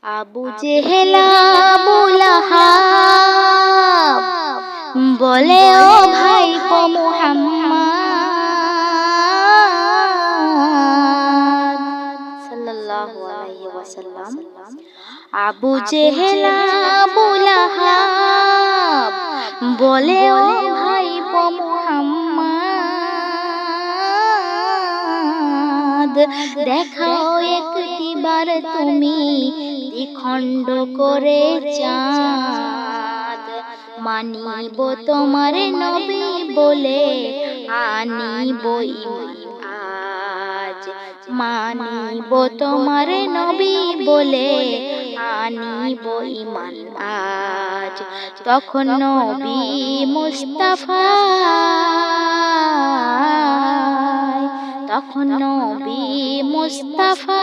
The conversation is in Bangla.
আবু জেহেল আবু লাহাব বলে, ও ভাইপো মুহাম্মদ সাল্লাল্লাহু আলাইহি ওয়াসাল্লাম। আবু জেহেল আবু লাহাব বলে, ও ভাইপো মুহাম্মদ দেখাও একটিবার তুমি দ্বিখণ্ড করে চাঁদ, মানিব তোমার নবী বলে আনিব আজ, মানিব তোমার নবী বলে আনিব ঈমান আজ। তখন নবী মুস্তাফা, তখন নবী মুস্তাফা